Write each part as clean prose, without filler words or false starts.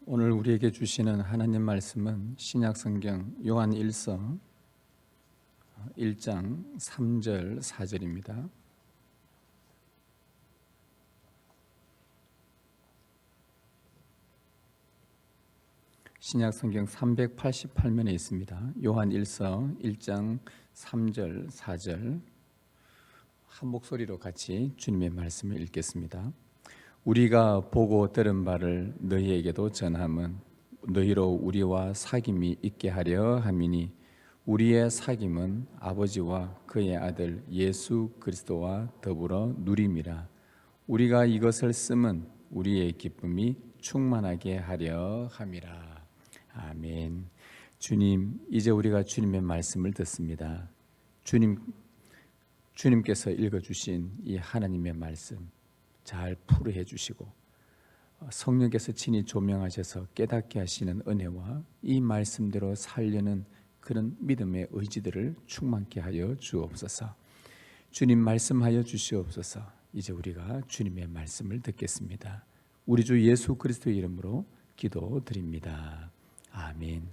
오늘 우리에게 주시는 하나님 말씀은 신약성경 요한 1서 1장 3절 4절입니다. 신약성경 388면에 있습니다. 요한 1서 1장 3절 4절 한 목소리로 같이 주님의 말씀을 읽겠습니다. 우리가 보고 들은 바를 너희에게도 전함은 너희로 우리와 사귐이 있게 하려 함이니 우리의 사귐은 아버지와 그의 아들 예수 그리스도와 더불어 누림이라. 우리가 이것을 쓰면 우리의 기쁨이 충만하게 하려 함이라. 아멘. 주님, 이제 우리가 주님의 말씀을 듣습니다. 주님께서 읽어주신 이 하나님의 말씀 잘 풀이해 주시고 성령께서 친히 조명하셔서 깨닫게 하시는 은혜와 이 말씀대로 살려는 그런 믿음의 의지들을 충만케 하여 주옵소서. 주님 말씀하여 주시옵소서. 이제 우리가 주님의 말씀을 듣겠습니다. 우리 주 예수 그리스도의 이름으로 기도드립니다. 아멘.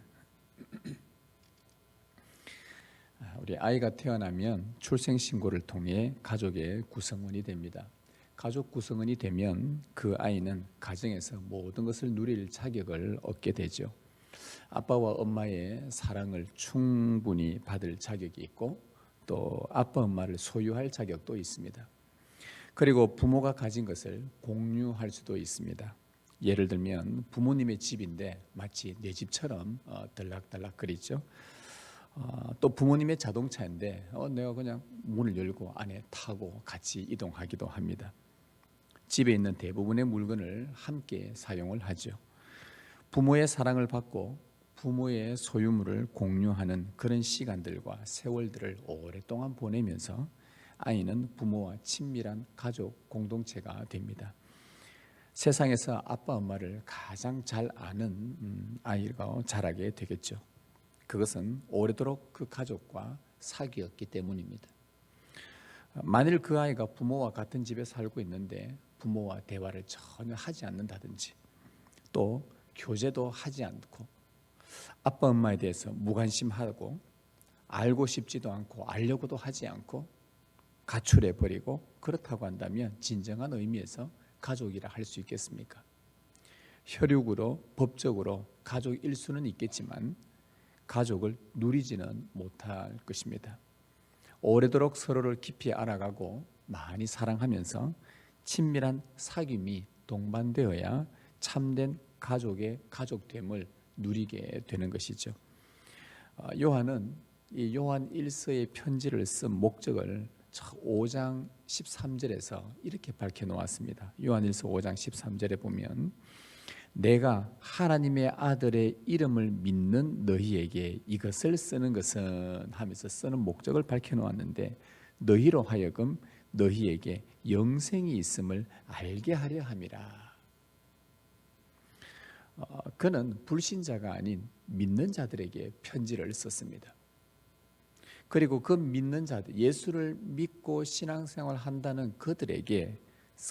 우리 아이가 태어나면 출생신고를 통해 가족의 구성원이 됩니다. 가족 구성원이 되면 그 아이는 가정에서 모든 것을 누릴 자격을 얻게 되죠. 아빠와 엄마의 사랑을 충분히 받을 자격이 있고 또 아빠 엄마를 소유할 자격도 있습니다. 그리고 부모가 가진 것을 공유할 수도 있습니다. 예를 들면 부모님의 집인데 마치 내 집처럼 들락달락거리죠. 또 부모님의 자동차인데 내가 그냥 문을 열고 안에 타고 같이 이동하기도 합니다. 집에 있는 대부분의 물건을 함께 사용을 하죠. 부모의 사랑을 받고 부모의 소유물을 공유하는 그런 시간들과 세월들을 오랫동안 보내면서 아이는 부모와 친밀한 가족 공동체가 됩니다. 세상에서 아빠 엄마를 가장 잘 아는 아이가 자라게 되겠죠. 그것은 오래도록 그 가족과 사귀었기 때문입니다. 만일 그 아이가 부모와 같은 집에 살고 있는데 부모와 대화를 전혀 하지 않는다든지 또 교제도 하지 않고 아빠 엄마에 대해서 무관심하고 알고 싶지도 않고 알려고도 하지 않고 가출해버리고 그렇다고 한다면 진정한 의미에서 가족이라 할 수 있겠습니까? 혈육으로 법적으로 가족일 수는 있겠지만 가족을 누리지는 못할 것입니다. 오래도록 서로를 깊이 알아가고 많이 사랑하면서 친밀한 사귐이 동반되어야 참된 가족의 가족됨을 누리게 되는 것이죠. 요한은 이 요한 1서의 편지를 쓴 목적을 5장 13절에서 이렇게 밝혀놓았습니다. 요한 1서 5장 13절에 보면 내가 하나님의 아들의 이름을 믿는 너희에게 이것을 쓰는 것은 하면서 쓰는 목적을 밝혀놓았는데 너희로 하여금 너희에게 영생이 있음을 알게 하려 함이라. 그는 불신자가 아닌 믿는 자들에게 편지를 썼습니다. 그리고 그 믿는 자들, 예수를 믿고 신앙생활 한다는 그들에게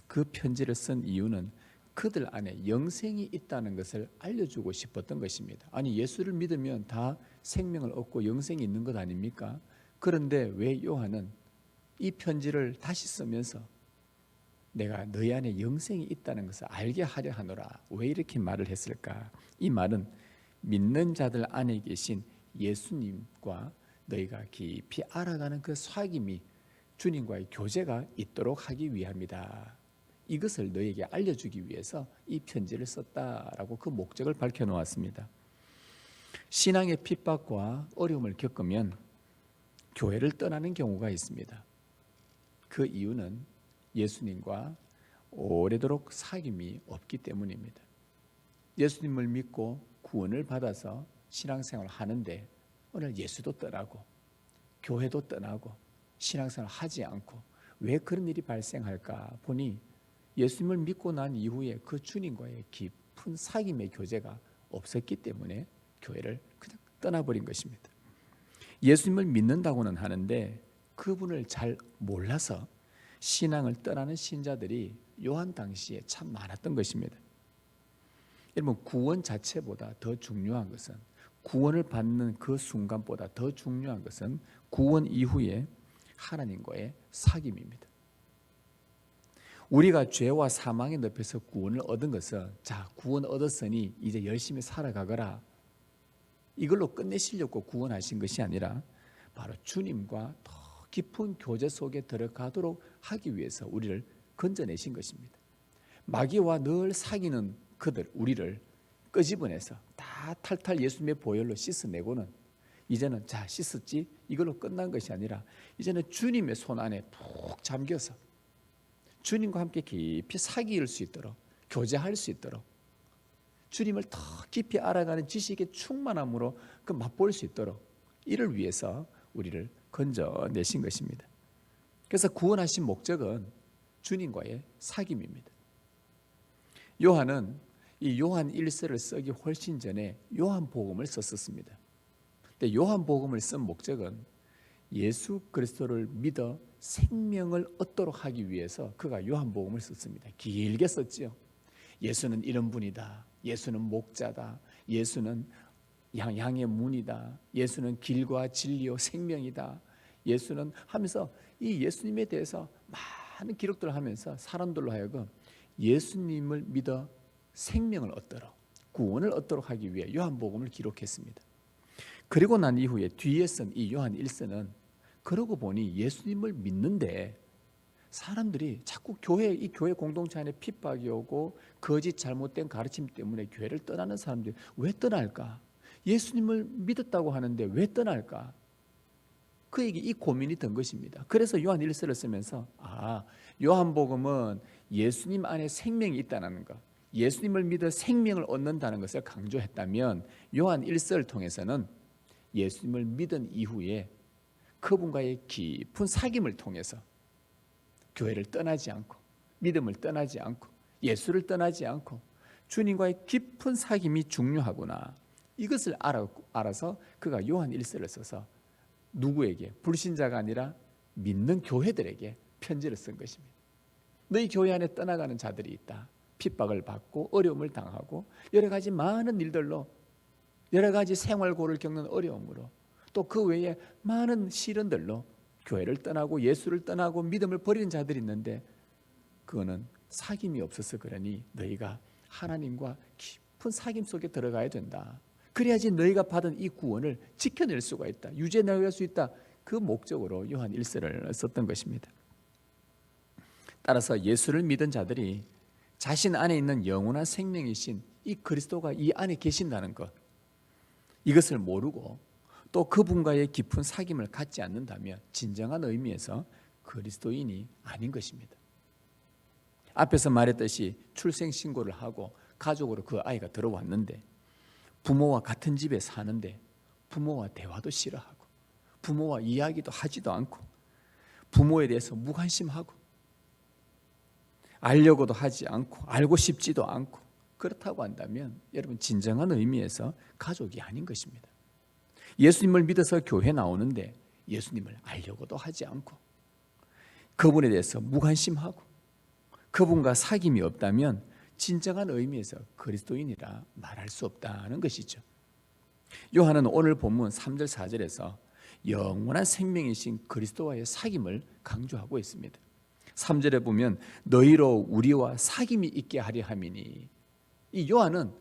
그 편지를 쓴 이유는 그들 안에 영생이 있다는 것을 알려주고 싶었던 것입니다. 아니, 예수를 믿으면 다 생명을 얻고 영생이 있는 것 아닙니까? 그런데 왜 요한은 이 편지를 다시 쓰면서 내가 너희 안에 영생이 있다는 것을 알게 하려 하노라, 왜 이렇게 말을 했을까? 이 말은 믿는 자들 안에 계신 예수님과 너희가 깊이 알아가는 그 사귐이 주님과의 교제가 있도록 하기 위함이다. 이것을 너에게 알려주기 위해서 이 편지를 썼다라고 그 목적을 밝혀놓았습니다. 신앙의 핍박과 어려움을 겪으면 교회를 떠나는 경우가 있습니다. 그 이유는 예수님과 오래도록 사귐이 없기 때문입니다. 예수님을 믿고 구원을 받아서 신앙생활을 하는데 오늘 예수도 떠나고 교회도 떠나고 신앙생활을 하지 않고 왜 그런 일이 발생할까 보니 예수님을 믿고 난 이후에 그 주님과의 깊은 사귐의 교제가 없었기 때문에 교회를 그냥 떠나버린 것입니다. 예수님을 믿는다고는 하는데 그분을 잘 몰라서 신앙을 떠나는 신자들이 요한 당시에 참 많았던 것입니다. 여러분, 구원 자체보다 더 중요한 것은, 구원을 받는 그 순간보다 더 중요한 것은 구원 이후에 하나님과의 사귐입니다. 우리가 죄와 사망의 늪에서 구원을 얻은 것은, 자, 구원 얻었으니 이제 열심히 살아가거라, 이걸로 끝내시려고 구원하신 것이 아니라 바로 주님과 더 깊은 교제 속에 들어가도록 하기 위해서 우리를 건져내신 것입니다. 마귀와 늘 사귀는 그들, 우리를 끄집어내서 다 탈탈 예수님의 보혈로 씻어내고는 이제는 자, 씻었지, 이걸로 끝난 것이 아니라 이제는 주님의 손 안에 푹 잠겨서 주님과 함께 깊이 사귀일 수 있도록, 교제할 수 있도록, 주님을 더 깊이 알아가는 지식의 충만함으로 그 맛볼 수 있도록, 이를 위해서 우리를 건져내신 것입니다. 그래서 구원하신 목적은 주님과의 사귐입니다. 요한은 이 요한 1서를 쓰기 훨씬 전에 요한복음을 썼었습니다. 근데 요한복음을 쓴 목적은 예수 그리스도를 믿어 생명을 얻도록 하기 위해서 그가 요한복음을 썼습니다. 길게 썼지요. 예수는 이런 분이다, 예수는 목자다, 예수는 양의 문이다, 예수는 길과 진리요 생명이다, 예수는 하면서 이 예수님에 대해서 많은 기록들을 하면서 사람들로 하여금 예수님을 믿어 생명을 얻도록, 구원을 얻도록 하기 위해 요한복음을 기록했습니다. 그리고 난 이후에 뒤에 쓴 이 요한 1서는 그러고 보니 예수님을 믿는데 사람들이 자꾸 이 교회 공동체 안에 핍박이 오고 거짓 잘못된 가르침 때문에 교회를 떠나는 사람들이 왜 떠날까? 예수님을 믿었다고 하는데 왜 떠날까? 그에게 이 고민이 든 것입니다. 그래서 요한 1서를 쓰면서 요한복음은 예수님 안에 생명이 있다는 것, 예수님을 믿어 생명을 얻는다는 것을 강조했다면 요한 1서를 통해서는 예수님을 믿은 이후에 그분과의 깊은 사귐을 통해서 교회를 떠나지 않고, 믿음을 떠나지 않고, 예수를 떠나지 않고 주님과의 깊은 사귐이 중요하구나, 이것을 알아서 그가 요한 1서를 써서 누구에게? 불신자가 아니라 믿는 교회들에게 편지를 쓴 것입니다. 너희 교회 안에 떠나가는 자들이 있다. 핍박을 받고 어려움을 당하고 여러 가지 많은 일들로, 여러 가지 생활고를 겪는 어려움으로, 또 그 외에 많은 시련들로 교회를 떠나고 예수를 떠나고 믿음을 버리는 자들이 있는데 그거는 사귐이 없어서 그러니 너희가 하나님과 깊은 사귐 속에 들어가야 된다. 그래야지 너희가 받은 이 구원을 지켜낼 수가 있다, 유지해나갈 수 있다. 그 목적으로 요한 1서를 썼던 것입니다. 따라서 예수를 믿은 자들이 자신 안에 있는 영원한 생명이신 이 그리스도가 이 안에 계신다는 것, 이것을 모르고 또 그분과의 깊은 사귐을 갖지 않는다면 진정한 의미에서 그리스도인이 아닌 것입니다. 앞에서 말했듯이 출생신고를 하고 가족으로 그 아이가 들어왔는데 부모와 같은 집에 사는데 부모와 대화도 싫어하고 부모와 이야기도 하지도 않고 부모에 대해서 무관심하고 알려고도 하지 않고 알고 싶지도 않고, 그렇다고 한다면 여러분, 진정한 의미에서 가족이 아닌 것입니다. 예수님을 믿어서 교회 나오는데 예수님을 알려고도 하지 않고 그분에 대해서 무관심하고 그분과 사귐이 없다면 진정한 의미에서 그리스도인이라 말할 수 없다는 것이죠. 요한은 오늘 본문 3절 4절에서 영원한 생명이신 그리스도와의 사귐을 강조하고 있습니다. 3절에 보면 너희로 우리와 사귐이 있게 하려 함이니, 이 요한은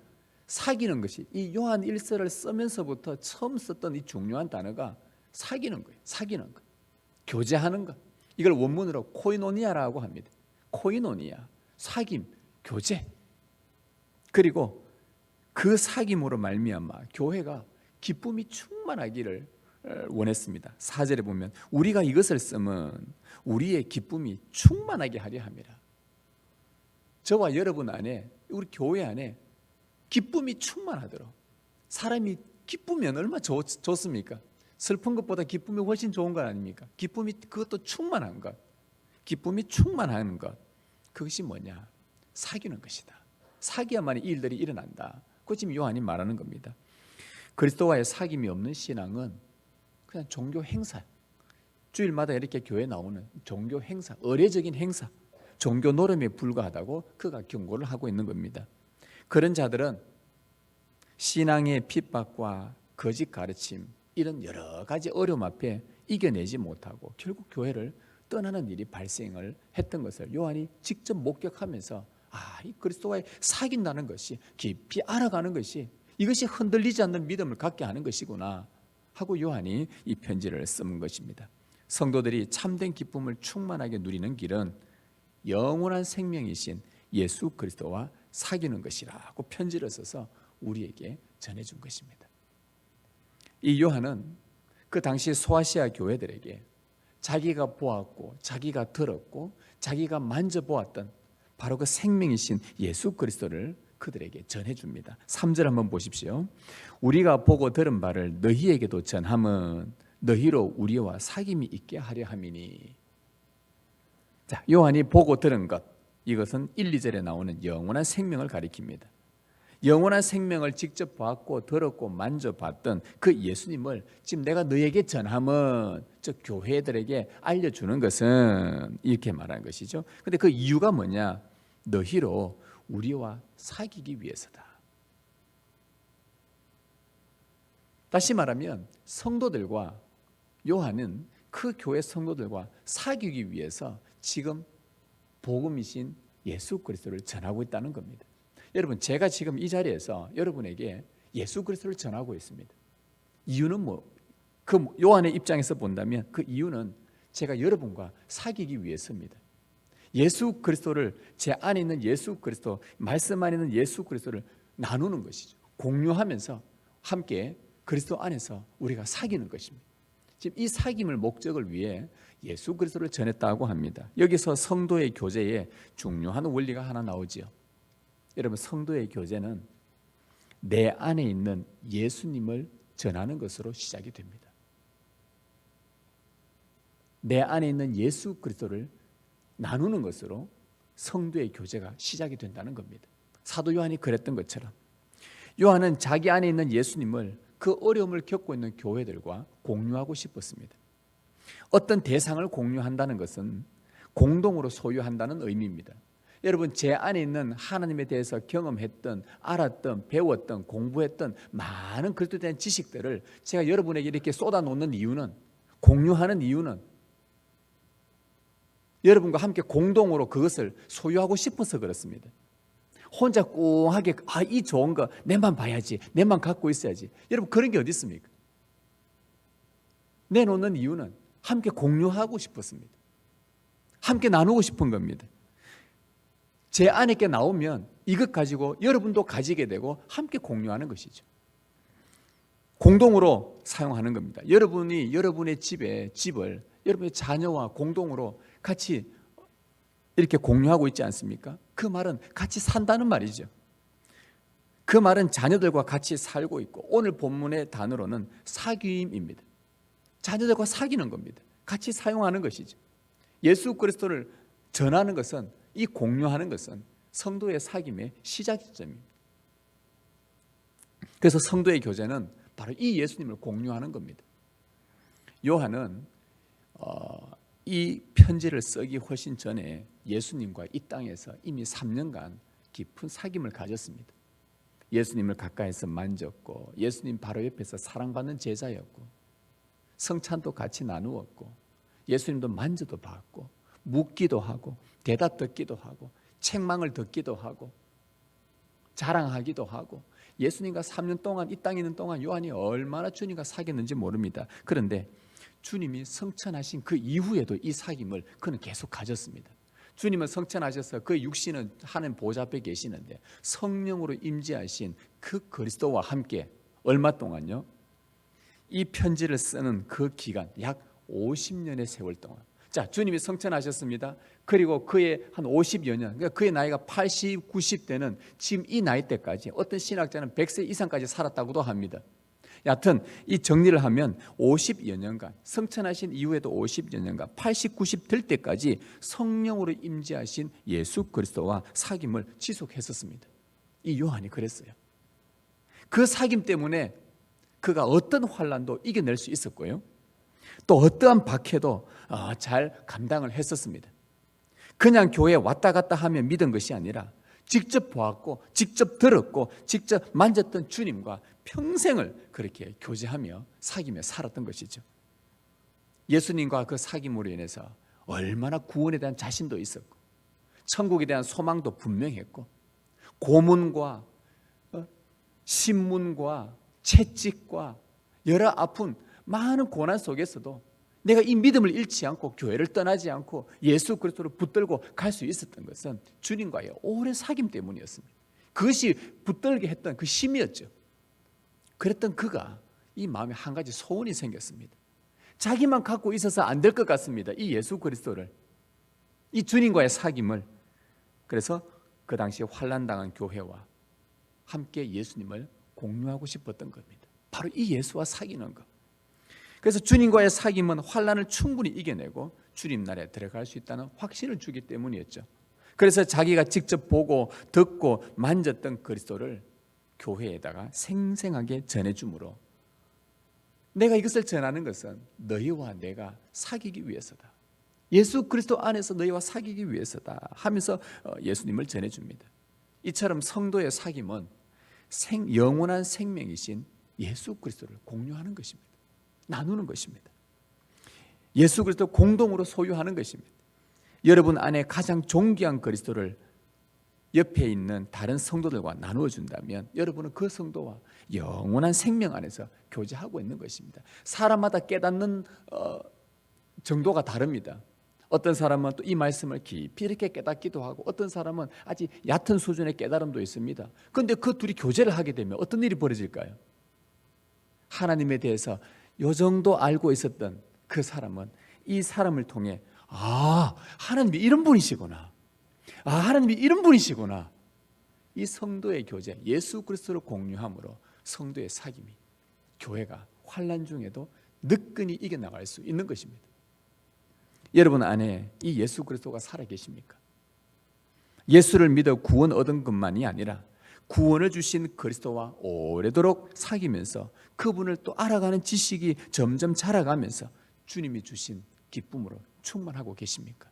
사귀는 것이, 이 요한 1서를 쓰면서부터 처음 썼던 이 중요한 단어가 사귀는 거예요. 사귀는 것, 교제하는 것. 이걸 원문으로 코이노니아라고 합니다. 코이노니아, 사귐, 교제. 그리고 그 사귐으로 말미암아 교회가 기쁨이 충만하기를 원했습니다. 4절에 보면 우리가 이것을 쓰면 우리의 기쁨이 충만하게 하려 함이라. 저와 여러분 안에, 우리 교회 안에 기쁨이 충만하도록. 사람이 기쁘면 얼마나 좋습니까? 슬픈 것보다 기쁨이 훨씬 좋은 것 아닙니까? 기쁨이, 그것도 충만한 것, 기쁨이 충만한 것, 그것이 뭐냐? 사귀는 것이다. 사귀어야만 이 일들이 일어난다. 그 지금 요한이 말하는 겁니다. 그리스도와의 사귐이 없는 신앙은 그냥 종교 행사, 주일마다 이렇게 교회 나오는 종교 행사, 의례적인 행사, 종교 노름에 불과하다고 그가 경고를 하고 있는 겁니다. 그런 자들은 신앙의 핍박과 거짓 가르침, 이런 여러 가지 어려움 앞에 이겨내지 못하고 결국 교회를 떠나는 일이 발생을 했던 것을 요한이 직접 목격하면서 이 그리스도와의 사귄다는 것이, 깊이 알아가는 것이, 이것이 흔들리지 않는 믿음을 갖게 하는 것이구나 하고 요한이 이 편지를 쓴 것입니다. 성도들이 참된 기쁨을 충만하게 누리는 길은 영원한 생명이신 예수 그리스도와 사귀는 것이라고 편지를 써서 우리에게 전해준 것입니다. 이 요한은 그 당시 소아시아 교회들에게 자기가 보았고 자기가 들었고 자기가 만져보았던 바로 그 생명이신 예수 그리스도를 그들에게 전해줍니다. 3절 한번 보십시오. 우리가 보고 들은 바를 너희에게도 전함은 너희로 우리와 사귐이 있게 하려 함이니. 자, 요한이 보고 들은 것, 이것은 1, 2절에 나오는 영원한 생명을 가리킵니다. 영원한 생명을 직접 봤고 들었고 만져봤던 그 예수님을 지금 내가 너에게 전함은, 즉 교회들에게 알려주는 것은, 이렇게 말하는 것이죠. 근데 그 이유가 뭐냐? 너희로 우리와 사귀기 위해서다. 다시 말하면 성도들과, 요한은 그 교회 성도들과 사귀기 위해서 지금 복음이신 예수 그리스도를 전하고 있다는 겁니다. 여러분, 제가 지금 이 자리에서 여러분에게 예수 그리스도를 전하고 있습니다. 이유는 그 요한의 입장에서 본다면 그 이유는 제가 여러분과 사귀기 위해서입니다. 예수 그리스도를, 제 안에 있는 예수 그리스도, 말씀 안에 있는 예수 그리스도를 나누는 것이죠. 공유하면서 함께 그리스도 안에서 우리가 사귀는 것입니다. 지금 이 사귐을 목적을 위해 예수 그리스도를 전했다고 합니다. 여기서 성도의 교제에 중요한 원리가 하나 나오지요. 여러분, 성도의 교제는 내 안에 있는 예수님을 전하는 것으로 시작이 됩니다. 내 안에 있는 예수 그리스도를 나누는 것으로 성도의 교제가 시작이 된다는 겁니다. 사도 요한이 그랬던 것처럼 요한은 자기 안에 있는 예수님을 그 어려움을 겪고 있는 교회들과 공유하고 싶었습니다. 어떤 대상을 공유한다는 것은 공동으로 소유한다는 의미입니다. 여러분, 제 안에 있는 하나님에 대해서 경험했던, 알았던, 배웠던, 공부했던 많은 그리스도에 대한 지식들을 제가 여러분에게 이렇게 쏟아놓는 이유는, 공유하는 이유는 여러분과 함께 공동으로 그것을 소유하고 싶어서 그렇습니다. 혼자 꽁하게 이 좋은 거 내만 봐야지, 내만 갖고 있어야지. 여러분, 그런 게 어디 있습니까? 내놓는 이유는 함께 공유하고 싶었습니다. 함께 나누고 싶은 겁니다. 제 안에 게 나오면 이것 가지고 여러분도 가지게 되고 함께 공유하는 것이죠. 공동으로 사용하는 겁니다. 여러분이 여러분의 집을 여러분의 자녀와 공동으로 같이 이렇게 공유하고 있지 않습니까? 그 말은 같이 산다는 말이죠. 그 말은 자녀들과 같이 살고 있고, 오늘 본문의 단어로는 사귐입니다. 자녀들과 사귀는 겁니다. 같이 사용하는 것이죠. 예수 그리스도를 전하는 것은, 이 공유하는 것은 성도의 사귐의 시작점입니다. 그래서 성도의 교제는 바로 이 예수님을 공유하는 겁니다. 요한은 이 편지를 쓰기 훨씬 전에 예수님과 이 땅에서 이미 3년간 깊은 사귐을 가졌습니다. 예수님을 가까이서 만졌고, 예수님 바로 옆에서 사랑받는 제자였고, 성찬도 같이 나누었고, 예수님도 만져도 봤고, 묻기도 하고, 대답 듣기도 하고, 책망을 듣기도 하고, 자랑하기도 하고, 예수님과 3년 동안 이 땅에 있는 동안 요한이 얼마나 주님과 사귀었는지 모릅니다. 그런데 주님이 성천하신 그 이후에도 이 사귐을 그는 계속 가졌습니다. 주님은 성천하셔서 그 육신은 하나님 보좌 앞에 계시는데 성령으로 임재하신 그 그리스도와 함께 얼마 동안요? 이 편지를 쓰는 그 기간, 약 50년의 세월 동안. 자, 주님이 성천하셨습니다. 그리고 그의 한 50여 년, 그러니까 그의 나이가 80, 90대는 지금 이 나이 때까지, 어떤 신학자는 100세 이상까지 살았다고도 합니다. 여하튼 이 정리를 하면 50여 년간, 성천하신 이후에도 50여 년간, 80, 90 될 때까지 성령으로 임재하신 예수 그리스도와 사귐을 지속했었습니다. 이 요한이 그랬어요. 그 사귐 때문에 그가 어떤 환난도 이겨낼 수 있었고요, 또 어떠한 박해도 잘 감당을 했었습니다. 그냥 교회에 왔다 갔다 하며 믿은 것이 아니라 직접 보았고 직접 들었고 직접 만졌던 주님과 평생을 그렇게 교제하며 사귀며 살았던 것이죠. 예수님과 그 사귐으로 인해서 얼마나 구원에 대한 자신도 있었고 천국에 대한 소망도 분명했고 고문과 신문과 채찍과 여러 아픈 많은 고난 속에서도 내가 이 믿음을 잃지 않고 교회를 떠나지 않고 예수 그리스도를 붙들고 갈 수 있었던 것은 주님과의 오랜 사귐 때문이었습니다. 그것이 붙들게 했던 그 힘이었죠. 그랬던 그가 이 마음에 한 가지 소원이 생겼습니다. 자기만 갖고 있어서 안 될 것 같습니다. 이 예수 그리스도를, 이 주님과의 사귐을. 그래서 그 당시에 환난당한 교회와 함께 예수님을 공유하고 싶었던 겁니다. 바로 이 예수와 사귀는 것. 그래서 주님과의 사귐은 환난을 충분히 이겨내고 주님 나라에 들어갈 수 있다는 확신을 주기 때문이었죠. 그래서 자기가 직접 보고 듣고 만졌던 그리스도를 교회에다가 생생하게 전해주므로 내가 이것을 전하는 것은 너희와 내가 사귀기 위해서다. 예수 그리스도 안에서 너희와 사귀기 위해서다 하면서 예수님을 전해줍니다. 이처럼 성도의 사귐은 영원한 생명이신 예수 그리스도를 공유하는 것입니다. 나누는 것입니다. 예수 그리스도 공동으로 소유하는 것입니다. 여러분 안에 가장 존귀한 그리스도를 옆에 있는 다른 성도들과 나누어 준다면 여러분은 그 성도와 영원한 생명 안에서 교제하고 있는 것입니다. 사람마다 깨닫는 정도가 다릅니다. 어떤 사람은 또 이 말씀을 깊이 이렇게 깨닫기도 하고 어떤 사람은 아직 얕은 수준의 깨달음도 있습니다. 그런데 그 둘이 교제를 하게 되면 어떤 일이 벌어질까요? 하나님에 대해서 요 정도 알고 있었던 그 사람은 이 사람을 통해 하나님이 이런 분이시구나. 하나님이 이런 분이시구나. 이 성도의 교제, 예수 그리스도를 공유함으로 성도의 사귐이 교회가 환난 중에도 느끈히 이겨나갈 수 있는 것입니다. 여러분 안에 이 예수 그리스도가 살아계십니까? 예수를 믿어 구원 얻은 것만이 아니라 구원을 주신 그리스도와 오래도록 사귀면서 그분을 또 알아가는 지식이 점점 자라가면서 주님이 주신 기쁨으로 충만하고 계십니까?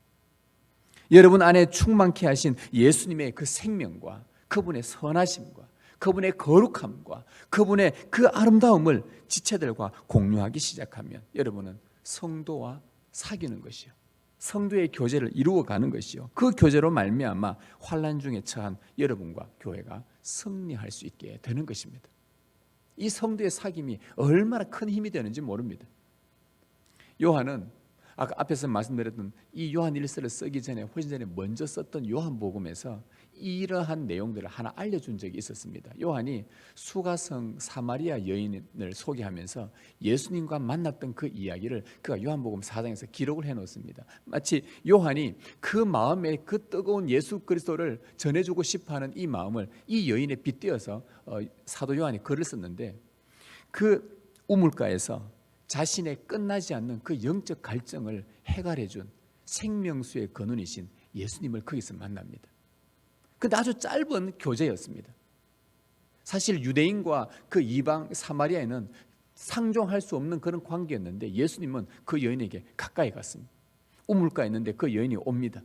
여러분 안에 충만케 하신 예수님의 그 생명과 그분의 선하심과 그분의 거룩함과 그분의 그 아름다움을 지체들과 공유하기 시작하면 여러분은 성도와 사귀는 것이요, 성도의 교제를 이루어가는 것이요, 그 교제로 말미암아 환난 중에 처한 여러분과 교회가 승리할 수 있게 되는 것입니다. 이 성도의 사귐이 얼마나 큰 힘이 되는지 모릅니다. 요한은 아까 앞에서 말씀드렸던 이 요한 1서를 쓰기 전에 훨씬 전에 먼저 썼던 요한복음에서 이러한 내용들을 하나 알려준 적이 있었습니다. 요한이 수가성 사마리아 여인을 소개하면서 예수님과 만났던 그 이야기를 그가 요한복음 4장에서 기록을 해놓습니다. 마치 요한이 그 마음에 그 뜨거운 예수 그리스도를 전해주고 싶어하는 이 마음을 이 여인에 빗대어서 사도 요한이 글을 썼는데 그 우물가에서 자신의 끝나지 않는 그 영적 갈증을 해결해준 생명수의 근원이신 예수님을 거기서 만납니다. 근데 아주 짧은 교제였습니다. 사실 유대인과 그 이방 사마리아에는 상종할 수 없는 그런 관계였는데 예수님은 그 여인에게 가까이 갔습니다. 우물가에 있는데 그 여인이 옵니다.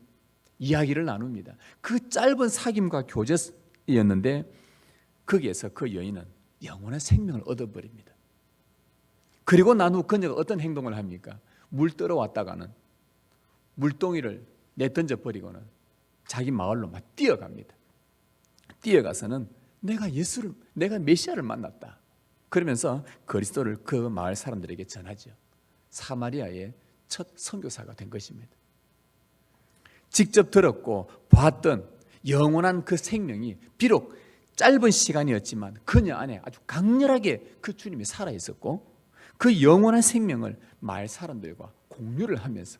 이야기를 나눕니다. 그 짧은 사귐과 교제였는데 거기에서 그 여인은 영원한 생명을 얻어버립니다. 그리고 난 후 그녀가 어떤 행동을 합니까? 물 떨어왔다가는 물동이를 내던져 버리고는 자기 마을로 막 뛰어갑니다. 뛰어가서는 내가 메시아를 만났다. 그러면서 그리스도를 그 마을 사람들에게 전하죠. 사마리아의 첫 선교사가 된 것입니다. 직접 들었고 봤던 영원한 그 생명이 비록 짧은 시간이었지만 그녀 안에 아주 강렬하게 그 주님이 살아있었고 그 영원한 생명을 마을 사람들과 공유를 하면서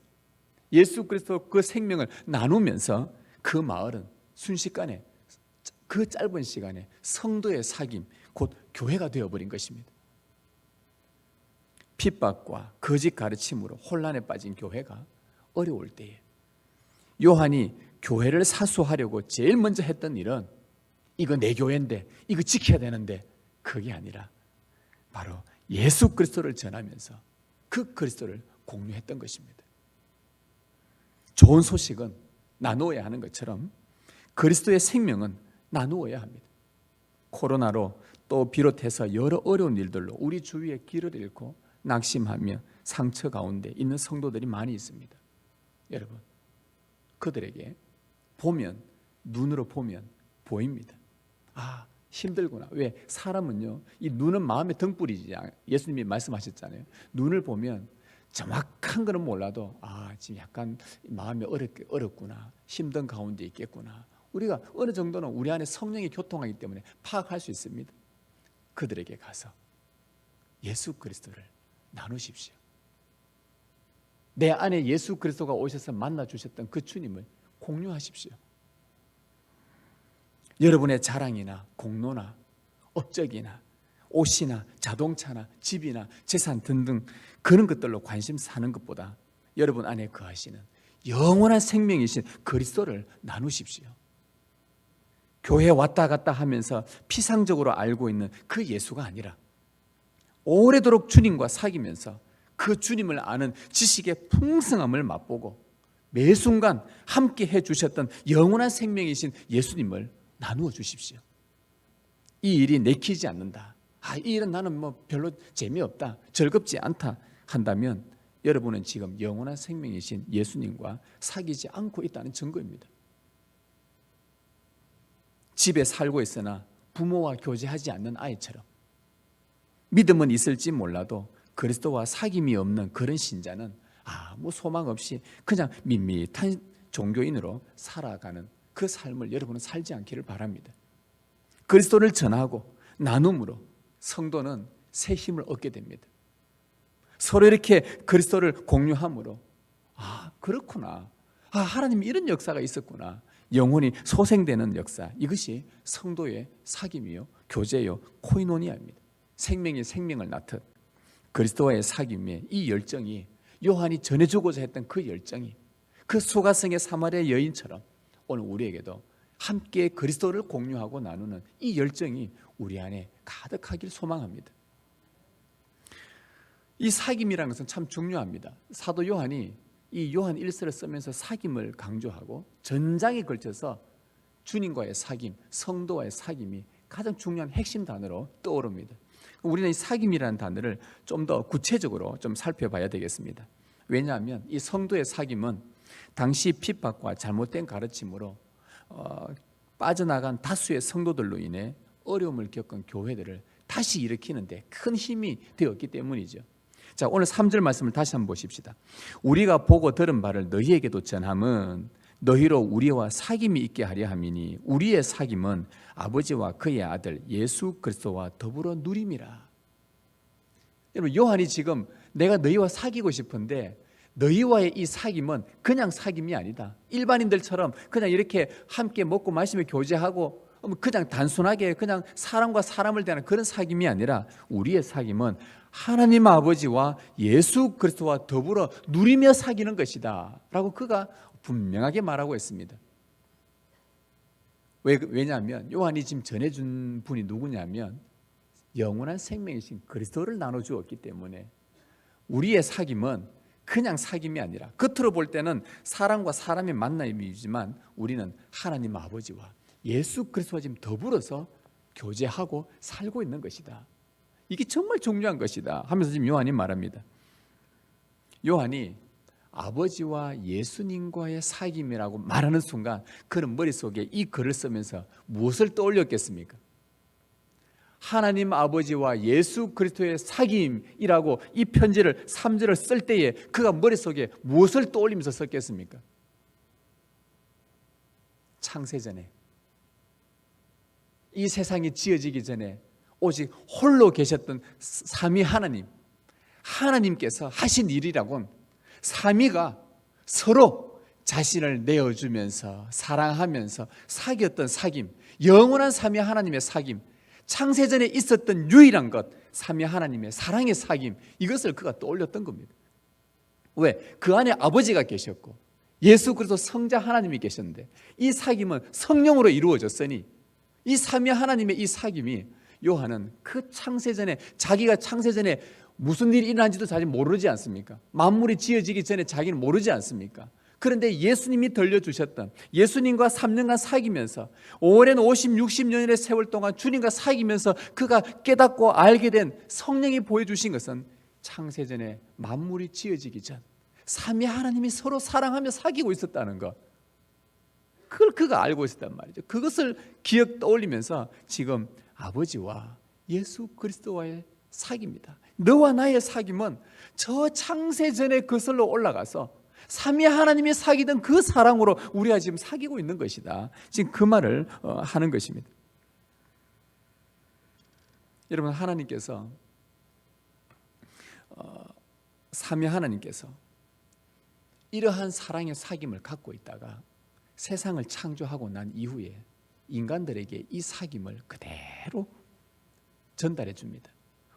예수 그리스도 그 생명을 나누면서 그 마을은 순식간에 그 짧은 시간에 성도의 사귐 곧 교회가 되어버린 것입니다. 핍박과 거짓 가르침으로 혼란에 빠진 교회가 어려울 때에 요한이 교회를 사수하려고 제일 먼저 했던 일은 이거 내 교회인데 이거 지켜야 되는데 그게 아니라 바로 예수 그리스도를 전하면서 그 그리스도를 공유했던 것입니다. 좋은 소식은 나누어야 하는 것처럼 그리스도의 생명은 나누어야 합니다. 코로나로 또 비롯해서 여러 어려운 일들로 우리 주위에 길을 잃고 낙심하며 상처 가운데 있는 성도들이 많이 있습니다. 여러분, 그들에게 보면, 눈으로 보면 보입니다. 아, 힘들구나. 왜? 사람은요, 이 눈은 마음의 등불이지. 예수님이 말씀하셨잖아요. 눈을 보면 정확한 거는 몰라도 지금 약간 마음이 어렵구나, 힘든 가운데 있겠구나. 우리가 어느 정도는 우리 안에 성령이 교통하기 때문에 파악할 수 있습니다. 그들에게 가서 예수 그리스도를 나누십시오. 내 안에 예수 그리스도가 오셔서 만나 주셨던 그 주님을 공유하십시오. 여러분의 자랑이나 공로나 업적이나 옷이나 자동차나 집이나 재산 등등 그런 것들로 관심 사는 것보다 여러분 안에 거하시는 영원한 생명이신 그리스도를 나누십시오. 교회 왔다 갔다 하면서 피상적으로 알고 있는 그 예수가 아니라 오래도록 주님과 사귀면서 그 주님을 아는 지식의 풍성함을 맛보고 매 순간 함께 해주셨던 영원한 생명이신 예수님을 나누어 주십시오. 이 일이 내키지 않는다, 이 일은 나는 별로 재미없다, 즐겁지 않다 한다면 여러분은 지금 영원한 생명이신 예수님과 사귀지 않고 있다는 증거입니다. 집에 살고 있으나 부모와 교제하지 않는 아이처럼 믿음은 있을지 몰라도 그리스도와 사귐이 없는 그런 신자는 아무 소망 없이 그냥 밋밋한 종교인으로 살아가는 그 삶을 여러분은 살지 않기를 바랍니다. 그리스도를 전하고 나눔으로 성도는 새 힘을 얻게 됩니다. 서로 이렇게 그리스도를 공유함으로 그렇구나, 하나님이 이런 역사가 있었구나, 영혼이 소생되는 역사, 이것이 성도의 사귐이요 교제요 코이노니아입니다. 생명이 생명을 낳듯 그리스도와의 사귐의 이 열정이, 요한이 전해주고자 했던 그 열정이 그 소가성의 사마리아 여인처럼 오늘 우리에게도 함께 그리스도를 공유하고 나누는 이 열정이 우리 안에 가득하길 소망합니다. 이 사귐이라는 것은 참 중요합니다. 사도 요한이 이 요한 1서를 쓰면서 사귐을 강조하고 전장에 걸쳐서 주님과의 사귐, 성도와의 사귐이 가장 중요한 핵심 단어로 떠오릅니다. 우리는 이 사귐이라는 단어를 좀 더 구체적으로 좀 살펴봐야 되겠습니다. 왜냐하면 이 성도의 사귐은 당시 핍박과 잘못된 가르침으로 빠져나간 다수의 성도들로 인해 어려움을 겪은 교회들을 다시 일으키는데 큰 힘이 되었기 때문이죠. 자, 오늘 3절 말씀을 다시 한번 보십시다. 우리가 보고 들은 바를 너희에게도 전함은 너희로 우리와 사귐이 있게 하려 함이니 우리의 사귐은 아버지와 그의 아들 예수 그리스도와 더불어 누림이라. 여러분, 요한이 지금 내가 너희와 사귀고 싶은데 너희와의 이 사귐은 그냥 사귐이 아니다. 일반인들처럼 그냥 이렇게 함께 먹고 마시며 교제하고 그냥 단순하게 그냥 사람과 사람을 대하는 그런 사귐이 아니라 우리의 사귐은 하나님 아버지와 예수 그리스도와 더불어 누리며 사귀는 것이다 라고 그가 분명하게 말하고 있습니다. 왜냐하면 요한이 지금 전해준 분이 누구냐면 영원한 생명이신 그리스도를 나눠주었기 때문에 우리의 사귐은 그냥 사귐이 아니라 겉으로 볼 때는 사람과 사람의 만남이지만 우리는 하나님 아버지와 예수 그리스도와 지금 더불어서 교제하고 살고 있는 것이다. 이게 정말 중요한 것이다 하면서 지금 요한이 말합니다. 요한이 아버지와 예수님과의 사귐이라고 말하는 순간 그는 머릿속에 이 글을 쓰면서 무엇을 떠올렸겠습니까? 하나님 아버지와 예수 그리스도의 사귐이라고 이 편지를 3절을 쓸 때에 그가 머릿속에 무엇을 떠올리면서 썼겠습니까? 창세전에 이 세상이 지어지기 전에 오직 홀로 계셨던 삼위 하나님께서 하신 일이라곤 삼위가 서로 자신을 내어주면서 사랑하면서 사귀었던 사귐, 영원한 삼위 하나님의 사귐, 창세전에 있었던 유일한 것, 삼위 하나님의 사랑의 사귐, 이것을 그가 떠올렸던 겁니다. 왜? 그 안에 아버지가 계셨고 예수 그리스도 성자 하나님이 계셨는데 이 사귐은 성령으로 이루어졌으니 이 삼위 하나님의 이 사귐이 요한은 그 창세전에 자기가 창세전에 무슨 일이 일어난지도 잘 모르지 않습니까? 만물이 지어지기 전에 자기는 모르지 않습니까? 그런데 예수님이 들려주셨던, 예수님과 3년간 사귀면서 오랜 50, 60년의 세월 동안 주님과 사귀면서 그가 깨닫고 알게 된, 성령이 보여주신 것은 창세전에 만물이 지어지기 전 삼위 하나님이 서로 사랑하며 사귀고 있었다는 것, 그걸 그가 알고 있었단 말이죠. 그것을 기억 떠올리면서 지금 아버지와 예수 그리스도와의 사귑입니다. 너와 나의 사귐은 저 창세전에 거슬러 올라가서 삼위 하나님이 사귀던 그 사랑으로 우리가 지금 사귀고 있는 것이다. 지금 그 말을 하는 것입니다. 여러분, 하나님께서 삼위 하나님께서 이러한 사랑의 사귐을 갖고 있다가 세상을 창조하고 난 이후에 인간들에게 이 사귐을 그대로 전달해 줍니다.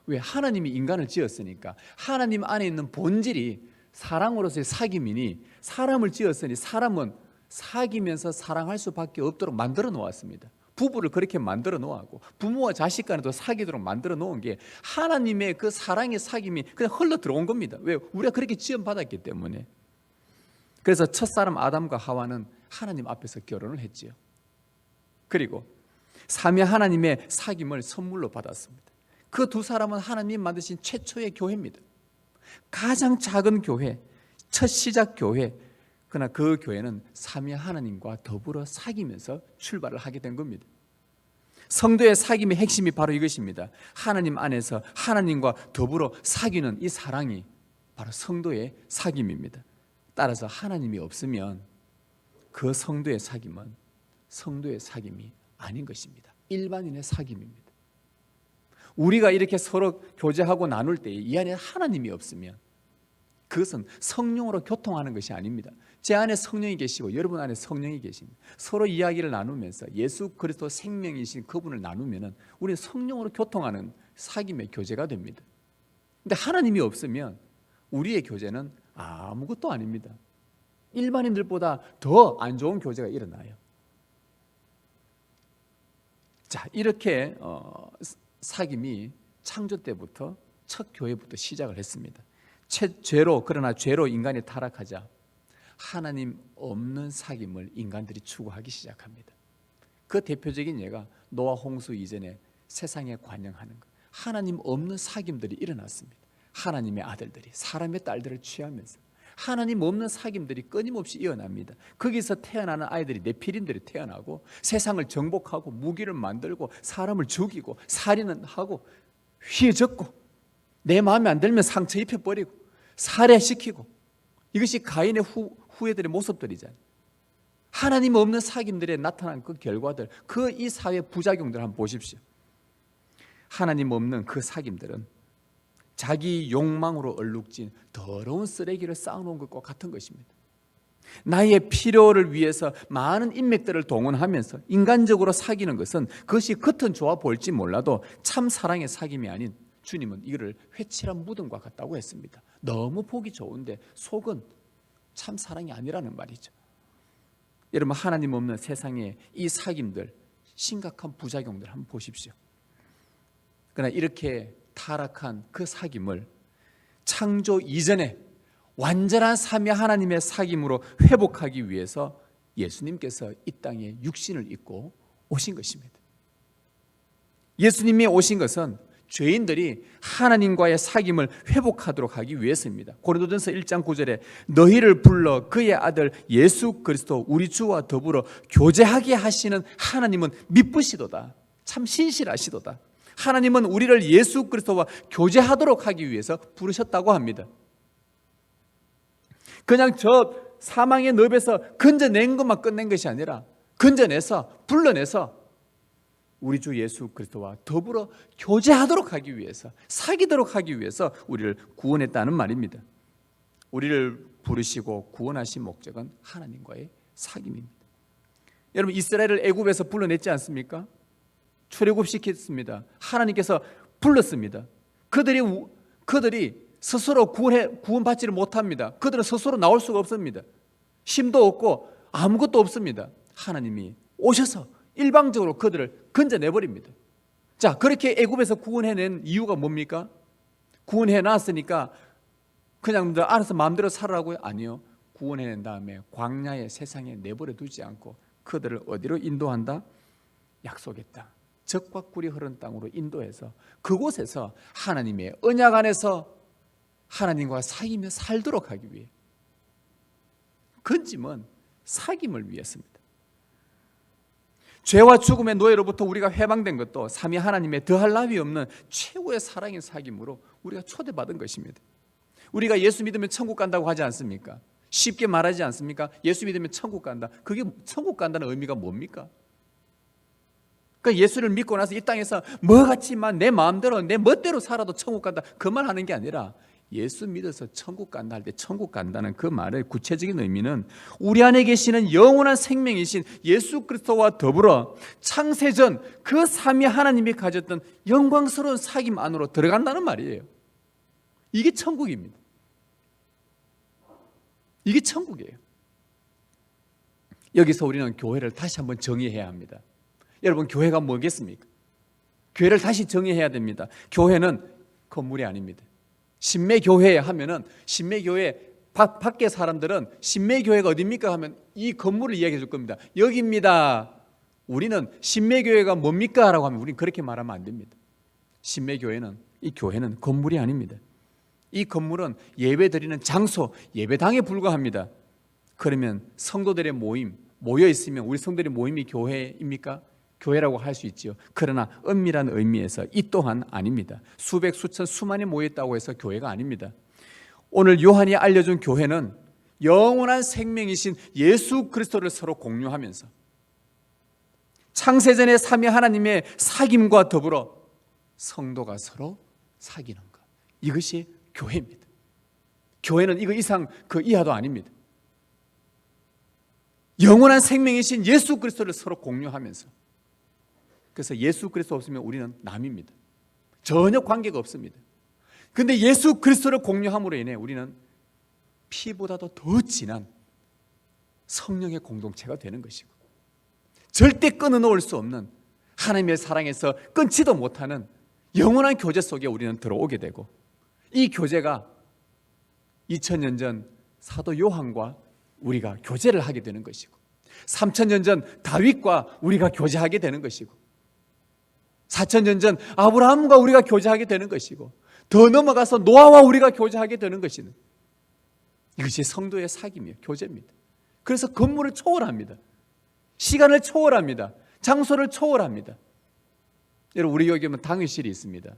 왜? 하나님이 인간을 지었으니까 하나님 안에 있는 본질이 사랑으로서의 사귐이니, 사람을 지었으니 사람은 사귀면서 사랑할 수밖에 없도록 만들어 놓았습니다. 부부를 그렇게 만들어 놓았고 부모와 자식 간에도 사귀도록 만들어 놓은 게 하나님의 그 사랑의 사귐이 그냥 흘러 들어온 겁니다. 왜? 우리가 그렇게 지음받았기 때문에. 그래서 첫사람 아담과 하와는 하나님 앞에서 결혼을 했지요. 그리고 삼위 하나님의 사귐을 선물로 받았습니다. 그 두 사람은 하나님 만드신 최초의 교회입니다. 가장 작은 교회, 첫 시작 교회. 그러나 그 교회는 삼위 하나님과 더불어 사귀면서 출발을 하게 된 겁니다. 성도의 사귐의 핵심이 바로 이것입니다. 하나님 안에서 하나님과 더불어 사귀는 이 사랑이 바로 성도의 사귐입니다. 따라서 하나님이 없으면 그 성도의 사귐은 성도의 사귐이 아닌 것입니다. 일반인의 사귐입니다. 우리가 이렇게 서로 교제하고 나눌 때 이 안에 하나님이 없으면 그것은 성령으로 교통하는 것이 아닙니다. 제 안에 성령이 계시고 여러분 안에 성령이 계십니다. 서로 이야기를 나누면서 예수 그리스도 생명이신 그분을 나누면 우리는 성령으로 교통하는 사귐의 교제가 됩니다. 그런데 하나님이 없으면 우리의 교제는 아무것도 아닙니다. 일반인들보다 더 안 좋은 교제가 일어나요. 자, 이렇게 사귐이 창조 때부터 첫 교회부터 시작을 했습니다. 그러나 죄로 인간이 타락하자 하나님 없는 사귐을 인간들이 추구하기 시작합니다. 그 대표적인 예가 노아 홍수 이전에 세상에 관영하는 것, 하나님 없는 사귐들이 일어났습니다. 하나님의 아들들이 사람의 딸들을 취하면서 하나님 없는 사귐들이 끊임없이 이어납니다. 거기서 태어나는 아이들이 네피림들이 태어나고 세상을 정복하고 무기를 만들고 사람을 죽이고 살인은 하고 휘저고 내 마음에 안 들면 상처 입혀버리고 살해시키고, 이것이 가인의 후예들의 모습들이잖아요. 하나님 없는 사귐들에 나타난 그 결과들, 그 이 사회 부작용들 한번 보십시오. 하나님 없는 그 사귐들은 자기 욕망으로 얼룩진 더러운 쓰레기를 쌓아놓은 것과 같은 것입니다. 나의 필요를 위해서 많은 인맥들을 동원하면서 인간적으로 사귀는 것은 그것이 겉은 좋아 보일지 몰라도 참 사랑의 사귐이 아닌, 주님은 이거를 회칠한 무덤과 같다고 했습니다. 너무 보기 좋은데 속은 참 사랑이 아니라는 말이죠. 여러분, 하나님 없는 세상의 이 사귐들, 심각한 부작용들 한번 보십시오. 그러나 이렇게 타락한 그 사귐을 창조 이전에 완전한 삼위 하나님의 사귐으로 회복하기 위해서 예수님께서 이 땅에 육신을 입고 오신 것입니다. 예수님이 오신 것은 죄인들이 하나님과의 사귐을 회복하도록 하기 위해서입니다. 고린도전서 1장 9절에 너희를 불러 그의 아들 예수 그리스도 우리 주와 더불어 교제하게 하시는 하나님은 미쁘시도다. 참 신실하시도다. 하나님은 우리를 예수 그리스도와 교제하도록 하기 위해서 부르셨다고 합니다. 그냥 저 사망의 늪에서 건져낸 것만 끝낸 것이 아니라 건져내서 불러내서 우리 주 예수 그리스도와 더불어 교제하도록 하기 위해서, 사귀도록 하기 위해서 우리를 구원했다는 말입니다. 우리를 부르시고 구원하신 목적은 하나님과의 사귐입니다. 여러분, 이스라엘을 애굽에서 불러냈지 않습니까? 출애굽시켰습니다. 하나님께서 불렀습니다. 그들이 스스로 구원받지를 못합니다. 그들은 스스로 나올 수가 없습니다. 힘도 없고 아무것도 없습니다. 하나님이 오셔서 일방적으로 그들을 건져내버립니다. 자, 그렇게 애굽에서 구원해낸 이유가 뭡니까? 구원해놨으니까 그냥 알아서 마음대로 살아라고요? 아니요. 구원해낸 다음에 광야의 세상에 내버려 두지 않고 그들을 어디로 인도한다? 약속의 땅, 젖과 꿀이 흐르는 땅으로 인도해서 그곳에서 하나님의 언약 안에서 하나님과 사귀며 살도록 하기 위해, 건짐은 사귐을 위해서입니다. 죄와 죽음의 노예로부터 우리가 해방된 것도 삼위 하나님의 더할 나위 없는 최고의 사랑의 사귐으로 우리가 초대받은 것입니다. 우리가 예수 믿으면 천국 간다고 하지 않습니까? 쉽게 말하지 않습니까? 예수 믿으면 천국 간다. 그게 천국 간다는 의미가 뭡니까? 그러니까 예수를 믿고 나서 이 땅에서 뭐같이만 내 마음대로 내 멋대로 살아도 천국 간다, 그 말 하는 게 아니라 예수 믿어서 천국 간다 할 때 천국 간다는 그 말의 구체적인 의미는 우리 안에 계시는 영원한 생명이신 예수 그리스도와 더불어 창세전 그 삼위 하나님이 가졌던 영광스러운 사귐 안으로 들어간다는 말이에요. 이게 천국입니다. 이게 천국이에요. 여기서 우리는 교회를 다시 한번 정의해야 합니다. 여러분, 교회가 뭐겠습니까? 교회를 다시 정의해야 됩니다. 교회는 건물이 아닙니다. 신매교회 하면은, 신매교회 밖에 사람들은 신매교회가 어디입니까 하면 이 건물을 이야기해 줄 겁니다. 여기입니다. 우리는 신매교회가 뭡니까? 라고 하면 우리는 그렇게 말하면 안 됩니다. 신매교회는, 이 교회는 건물이 아닙니다. 이 건물은 예배 드리는 장소, 예배당에 불과합니다. 그러면 성도들의 모임, 모여 있으면 우리 성도들의 모임이 교회입니까? 교회라고 할 수 있지요. 그러나 엄밀한 의미에서 이 또한 아닙니다. 수백, 수천, 수만이 모였다고 해서 교회가 아닙니다. 오늘 요한이 알려준 교회는 영원한 생명이신 예수 그리스도를 서로 공유하면서 창세전의 삼위 하나님의 사귐과 더불어 성도가 서로 사귀는 것, 이것이 교회입니다. 교회는 이거 이상 그 이하도 아닙니다. 영원한 생명이신 예수 그리스도를 서로 공유하면서, 그래서 예수 그리스도 없으면 우리는 남입니다. 전혀 관계가 없습니다. 그런데 예수 그리스도를 공유함으로 인해 우리는 피보다도 더 진한 성령의 공동체가 되는 것이고, 절대 끊어놓을 수 없는 하나님의 사랑에서 끊지도 못하는 영원한 교제 속에 우리는 들어오게 되고, 이 교제가 2000년 전 사도 요한과 우리가 교제를 하게 되는 것이고, 3000년 전 다윗과 우리가 교제하게 되는 것이고, 4000년 전 아브라함과 우리가 교제하게 되는 것이고, 더 넘어가서 노아와 우리가 교제하게 되는 것이는, 이것이 성도의 사귐이에요. 교제입니다. 그래서 건물을 초월합니다. 시간을 초월합니다. 장소를 초월합니다. 여러분, 우리 여기 보면 당회실이 있습니다.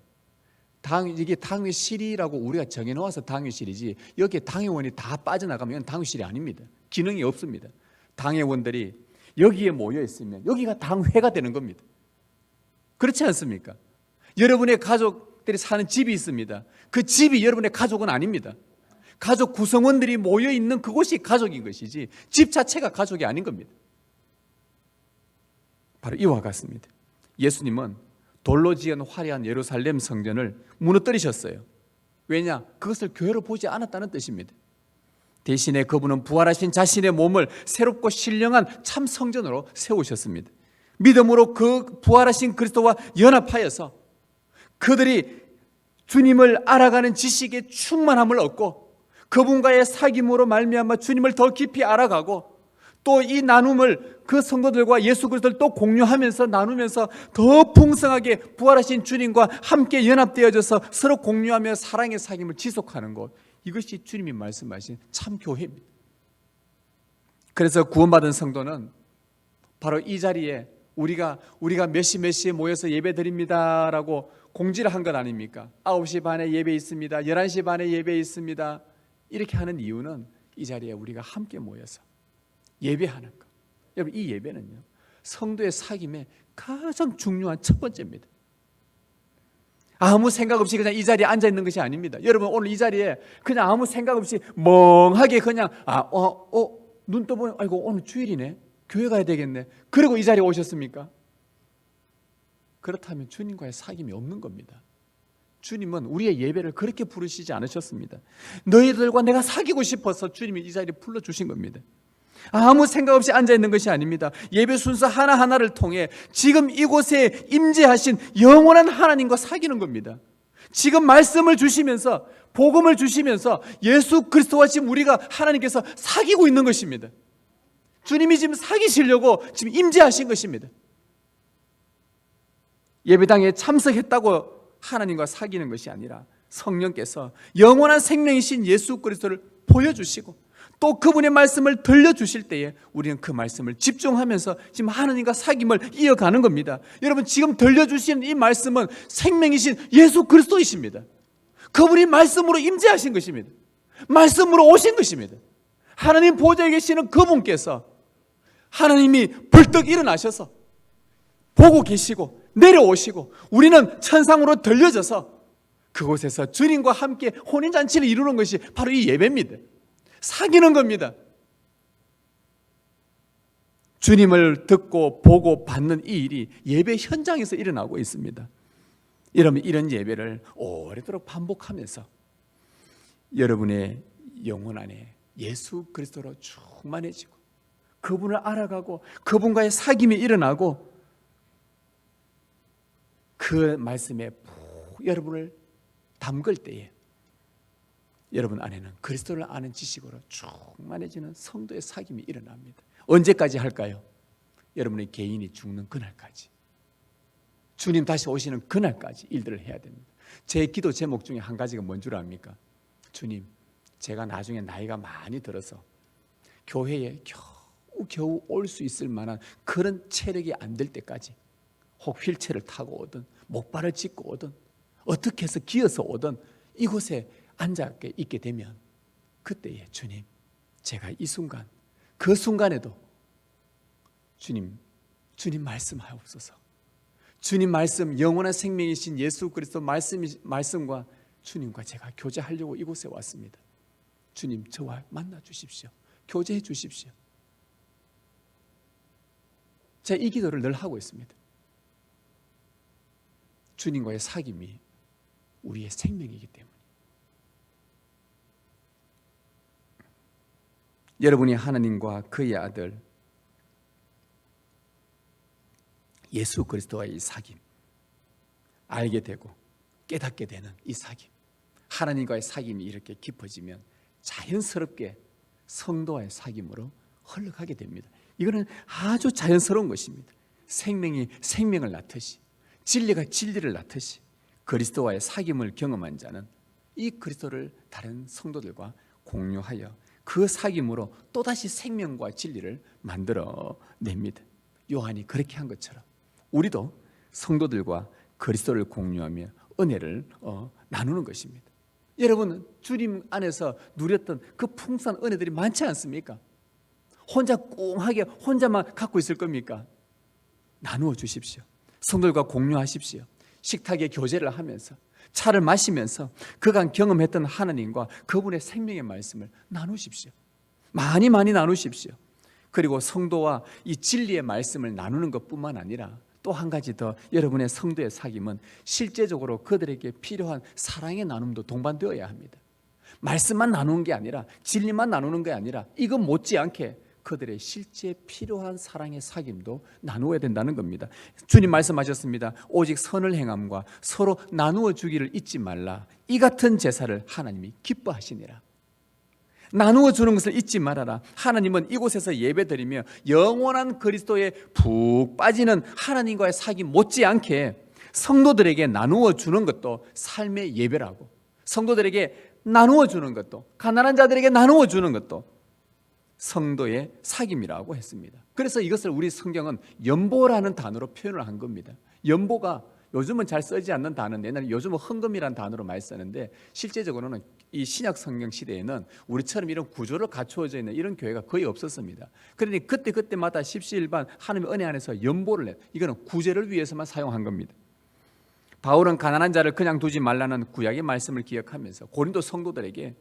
이게 당회실이라고 우리가 정해놓아서 당회실이지, 여기에 당회원이 다 빠져나가면 당회실이 아닙니다. 기능이 없습니다. 당회원들이 여기에 모여 있으면 여기가 당회가 되는 겁니다. 그렇지 않습니까? 여러분의 가족들이 사는 집이 있습니다. 그 집이 여러분의 가족은 아닙니다. 가족 구성원들이 모여 있는 그곳이 가족인 것이지 집 자체가 가족이 아닌 겁니다. 바로 이와 같습니다. 예수님은 돌로 지은 화려한 예루살렘 성전을 무너뜨리셨어요. 왜냐? 그것을 교회로 보지 않았다는 뜻입니다. 대신에 그분은 부활하신 자신의 몸을 새롭고 신령한 참 성전으로 세우셨습니다. 믿음으로 그 부활하신 그리스도와 연합하여서 그들이 주님을 알아가는 지식의 충만함을 얻고, 그분과의 사귐으로 말미암아 주님을 더 깊이 알아가고, 또 이 나눔을 그 성도들과 예수 그리스도를 또 공유하면서 나누면서 더 풍성하게 부활하신 주님과 함께 연합되어져서 서로 공유하며 사랑의 사귐을 지속하는 것, 이것이 주님이 말씀하신 참 교회입니다. 그래서 구원받은 성도는 바로 이 자리에 우리가 몇 시에 모여서 예배 드립니다라고 공지를 한 것 아닙니까? 9시 반에 예배 있습니다. 11시 반에 예배 있습니다. 이렇게 하는 이유는 이 자리에 우리가 함께 모여서 예배하는 것. 여러분, 이 예배는요, 성도의 사귐의 가장 중요한 첫 번째입니다. 아무 생각 없이 그냥 이 자리에 앉아 있는 것이 아닙니다. 여러분, 오늘 이 자리에 그냥 아무 생각 없이 멍하게 그냥 눈 떠보면 아이고 오늘 주일이네, 교회 가야 되겠네, 그리고 이 자리에 오셨습니까? 그렇다면 주님과의 사귐이 없는 겁니다. 주님은 우리의 예배를 그렇게 부르시지 않으셨습니다. 너희들과 내가 사귀고 싶어서 주님이 이 자리에 불러주신 겁니다. 아무 생각 없이 앉아있는 것이 아닙니다. 예배 순서 하나하나를 통해 지금 이곳에 임재하신 영원한 하나님과 사귀는 겁니다. 지금 말씀을 주시면서, 복음을 주시면서 예수 그리스도와 지금 우리가 하나님께서 사귀고 있는 것입니다. 주님이 지금 사귀시려고 지금 임재하신 것입니다. 예배당에 참석했다고 하나님과 사귀는 것이 아니라 성령께서 영원한 생명이신 예수 그리스도를 보여주시고 또 그분의 말씀을 들려주실 때에 우리는 그 말씀을 집중하면서 지금 하나님과 사귐을 이어가는 겁니다. 여러분, 지금 들려주시는 이 말씀은 생명이신 예수 그리스도이십니다. 그분이 말씀으로 임재하신 것입니다. 말씀으로 오신 것입니다. 하나님 보좌에 계시는 그분께서 하나님이 벌떡 일어나셔서 보고 계시고 내려오시고 우리는 천상으로 들려져서 그곳에서 주님과 함께 혼인잔치를 이루는 것이 바로 이 예배입니다. 사귀는 겁니다. 주님을 듣고 보고 받는 이 일이 예배 현장에서 일어나고 있습니다. 여러분, 이런 예배를 오래도록 반복하면서 여러분의 영혼 안에 예수 그리스도로 충만해지고 그분을 알아가고 그분과의 사귐이 일어나고 그 말씀에 여러분을 담글 때에 여러분 안에는 그리스도를 아는 지식으로 충만해지는 성도의 사귐이 일어납니다. 언제까지 할까요? 여러분의 개인이 죽는 그날까지, 주님 다시 오시는 그날까지 일들을 해야 됩니다. 제 기도 제목 중에 한 가지가 뭔 줄 압니까? 주님, 제가 나중에 나이가 많이 들어서 교회에 겨우 올 수 있을 만한 그런 체력이 안 될 때까지 혹 휠체어를 타고 오든 목발을 짚고 오든 어떻게 해서 기어서 오든 이곳에 앉아 있게 되면 그때에 주님, 제가 이 순간 그 순간에도 주님 말씀하옵소서. 주님 말씀, 영원한 생명이신 예수 그리스도 말씀과 주님과 제가 교제하려고 이곳에 왔습니다. 주님, 저와 만나 주십시오. 교제해 주십시오. 제가 이 기도를 늘 하고 있습니다. 주님과의 사귐이 우리의 생명이기 때문에. 여러분이 하나님과 그의 아들 예수 그리스도와의 이 사귐, 알게 되고 깨닫게 되는 이 사귐, 하나님과의 사귐이 이렇게 깊어지면 자연스럽게 성도와의 사귐으로 흘러가게 됩니다. 이거는 아주 자연스러운 것입니다. 생명이 생명을 낳듯이, 진리가 진리를 낳듯이 그리스도와의 사귐을 경험한 자는 이 그리스도를 다른 성도들과 공유하여 그 사귐으로 또다시 생명과 진리를 만들어냅니다. 요한이 그렇게 한 것처럼 우리도 성도들과 그리스도를 공유하며 은혜를 나누는 것입니다. 여러분, 주님 안에서 누렸던 그 풍성한 은혜들이 많지 않습니까? 혼자 꽁하게 혼자만 갖고 있을 겁니까? 나누어 주십시오. 성도들과 공유하십시오. 식탁에 교제를 하면서 차를 마시면서 그간 경험했던 하나님과 그분의 생명의 말씀을 나누십시오. 많이 나누십시오. 그리고 성도와 이 진리의 말씀을 나누는 것뿐만 아니라 또 한 가지 더, 여러분의 성도의 사귐은 실제적으로 그들에게 필요한 사랑의 나눔도 동반되어야 합니다. 말씀만 나누는 게 아니라, 진리만 나누는 게 아니라 이것 못지않게 그들의 실제 필요한 사랑의 사귐도 나누어야 된다는 겁니다. 주님 말씀하셨습니다. 오직 선을 행함과 서로 나누어 주기를 잊지 말라. 이 같은 제사를 하나님이 기뻐하시니라. 나누어 주는 것을 잊지 말아라. 하나님은 이곳에서 예배드리며 영원한 그리스도에 푹 빠지는 하나님과의 사귐 못지않게 성도들에게 나누어 주는 것도 삶의 예배라고, 성도들에게 나누어 주는 것도, 가난한 자들에게 나누어 주는 것도 성도의 사귐이라고 했습니다. 그래서 이것을 우리 성경은 연보라는 단어로 표현을 한 겁니다. 연보가 요즘은 잘 쓰지 않는 단어인데 옛날에 요즘은 헌금이라는 단어로 많이 쓰는데, 실제적으로는 이 신약 성경 시대에는 우리처럼 이런 구조를 갖추어져 있는 이런 교회가 거의 없었습니다. 그러니 그때마다 십시일반 하나님의 은혜 안에서 연보를 내, 이거는 구제를 위해서만 사용한 겁니다. 바울은 가난한 자를 그냥 두지 말라는 구약의 말씀을 기억하면서 고린도 성도들에게,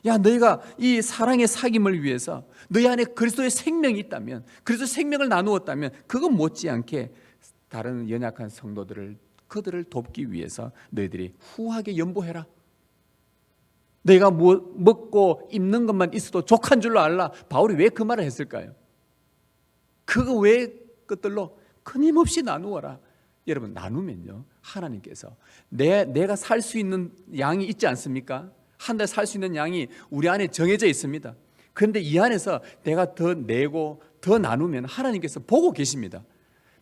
야, 너희가 이 사랑의 사귐을 위해서 너희 안에 그리스도의 생명이 있다면, 그리스도의 생명을 나누었다면 그건 못지않게 다른 연약한 성도들을, 그들을 돕기 위해서 너희들이 후하게 연보해라. 너희가 먹고 입는 것만 있어도 족한 줄로 알라. 바울이 왜 그 말을 했을까요? 그거 외의 것들로 끊임없이 나누어라. 여러분 나누면요, 하나님께서 내가 살 수 있는 양이 있지 않습니까? 한 달 살 수 있는 양이 우리 안에 정해져 있습니다. 그런데 이 안에서 내가 더 내고 더 나누면 하나님께서 보고 계십니다.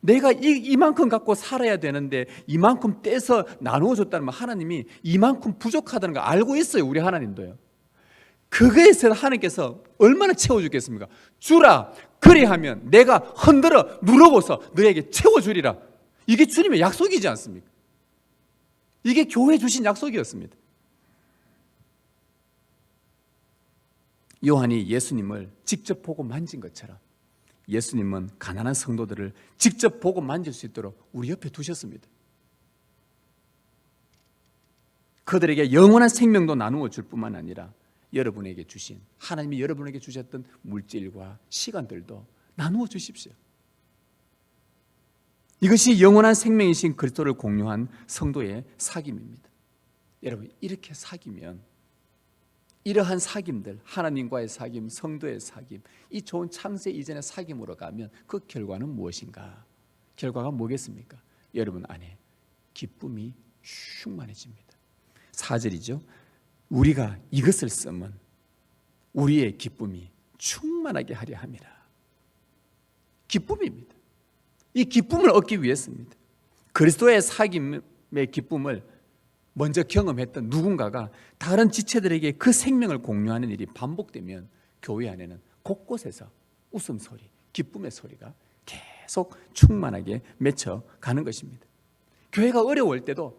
내가 이만큼 갖고 살아야 되는데 이만큼 떼서 나누어 줬다는 말, 하나님이 이만큼 부족하다는 거 알고 있어요. 우리 하나님도요. 그거에서 하나님께서 얼마나 채워주겠습니까? 주라, 그리하면 내가 흔들어 눌러보서 너에게 채워주리라. 이게 주님의 약속이지 않습니까? 이게 교회 주신 약속이었습니다. 요한이 예수님을 직접 보고 만진 것처럼 예수님은 가난한 성도들을 직접 보고 만질 수 있도록 우리 옆에 두셨습니다. 그들에게 영원한 생명도 나누어 줄 뿐만 아니라 여러분에게 주신, 하나님이 여러분에게 주셨던 물질과 시간들도 나누어 주십시오. 이것이 영원한 생명이신 그리스도를 공유한 성도의 사귐입니다. 여러분, 이렇게 사귀면 이러한 사귐들, 하나님과의 사귐, 성도의 사귐, 이 좋은 창세 이전의 사귐으로 가면 그 결과는 무엇인가? 결과가 뭐겠습니까? 여러분 안에 기쁨이 충만해집니다. 4절이죠. 우리가 이것을 쓰면 우리의 기쁨이 충만하게 하려 함이라. 기쁨입니다. 이 기쁨을 얻기 위해서입니다. 그리스도의 사귐의 기쁨을 먼저 경험했던 누군가가 다른 지체들에게 그 생명을 공유하는 일이 반복되면 교회 안에는 곳곳에서 웃음소리, 기쁨의 소리가 계속 충만하게 맺혀가는 것입니다. 교회가 어려울 때도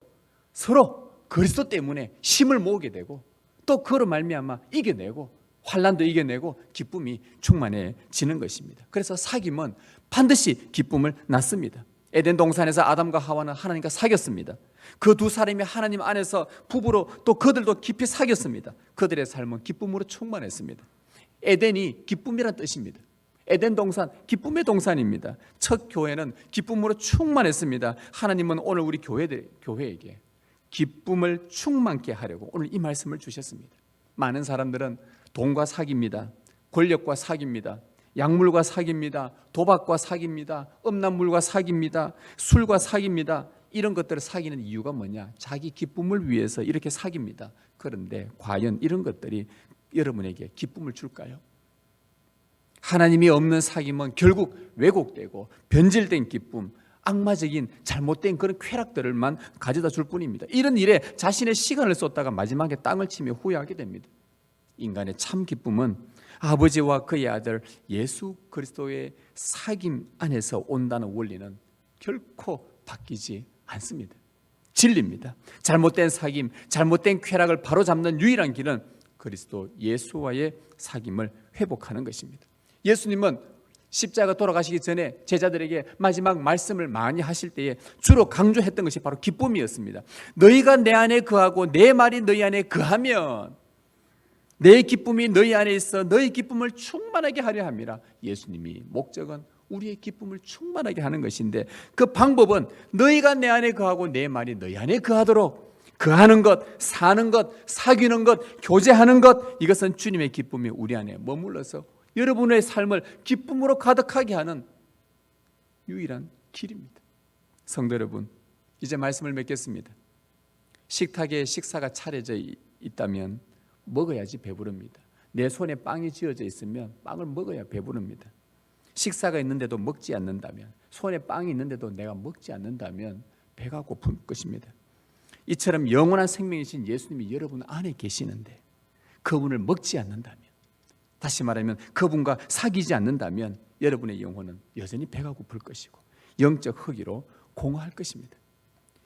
서로 그리스도 때문에 힘을 모으게 되고 또 그로 말미암아 이겨내고 환난도 이겨내고 기쁨이 충만해지는 것입니다. 그래서 사귐은 반드시 기쁨을 낳습니다. 에덴 동산에서 아담과 하와는 하나님과 사귀었습니다. 그 두 사람이 하나님 안에서 부부로 또 그들도 깊이 사귀었습니다. 그들의 삶은 기쁨으로 충만했습니다. 에덴이 기쁨이란 뜻입니다. 에덴 동산, 기쁨의 동산입니다. 첫 교회는 기쁨으로 충만했습니다. 하나님은 오늘 우리 교회에게 기쁨을 충만케 하려고 오늘 이 말씀을 주셨습니다. 많은 사람들은 돈과 사귑니다. 권력과 사귑니다. 약물과 사귑니다. 도박과 사귑니다. 음란물과 사귑니다. 술과 사귑니다. 이런 것들을 사귀는 이유가 뭐냐? 자기 기쁨을 위해서 이렇게 사귑니다. 그런데 과연 이런 것들이 여러분에게 기쁨을 줄까요? 하나님이 없는 사귐은 결국 왜곡되고 변질된 기쁨, 악마적인 잘못된 그런 쾌락들을만 가져다 줄 뿐입니다. 이런 일에 자신의 시간을 쏟다가 마지막에 땅을 치며 후회하게 됩니다. 인간의 참 기쁨은 아버지와 그의 아들 예수 그리스도의 사귐 안에서 온다는 원리는 결코 바뀌지 않습니다. 진리입니다. 잘못된 사귐, 잘못된 쾌락을 바로잡는 유일한 길은 그리스도 예수와의 사귐을 회복하는 것입니다. 예수님은 십자가 돌아가시기 전에 제자들에게 마지막 말씀을 많이 하실 때에 주로 강조했던 것이 바로 기쁨이었습니다. 너희가 내 안에 거하고 내 말이 너희 안에 거하면 내 기쁨이 너희 안에 있어 너희 기쁨을 충만하게 하려 함이라. 예수님이 목적은 우리의 기쁨을 충만하게 하는 것인데 그 방법은 너희가 내 안에 거하고 내 말이 너희 안에 거하도록 거하는 것, 사는 것, 사귀는 것, 교제하는 것, 이것은 주님의 기쁨이 우리 안에 머물러서 여러분의 삶을 기쁨으로 가득하게 하는 유일한 길입니다. 성도 여러분, 이제 말씀을 맺겠습니다. 식탁에 식사가 차려져 있다면 먹어야지 배부릅니다. 내 손에 빵이 쥐어져 있으면 빵을 먹어야 배부릅니다. 식사가 있는데도 먹지 않는다면, 손에 빵이 있는데도 내가 먹지 않는다면 배가 고픈 것입니다. 이처럼 영원한 생명이신 예수님이 여러분 안에 계시는데 그분을 먹지 않는다면, 다시 말하면 그분과 사귀지 않는다면 여러분의 영혼은 여전히 배가 고플 것이고 영적 허기로 공허할 것입니다.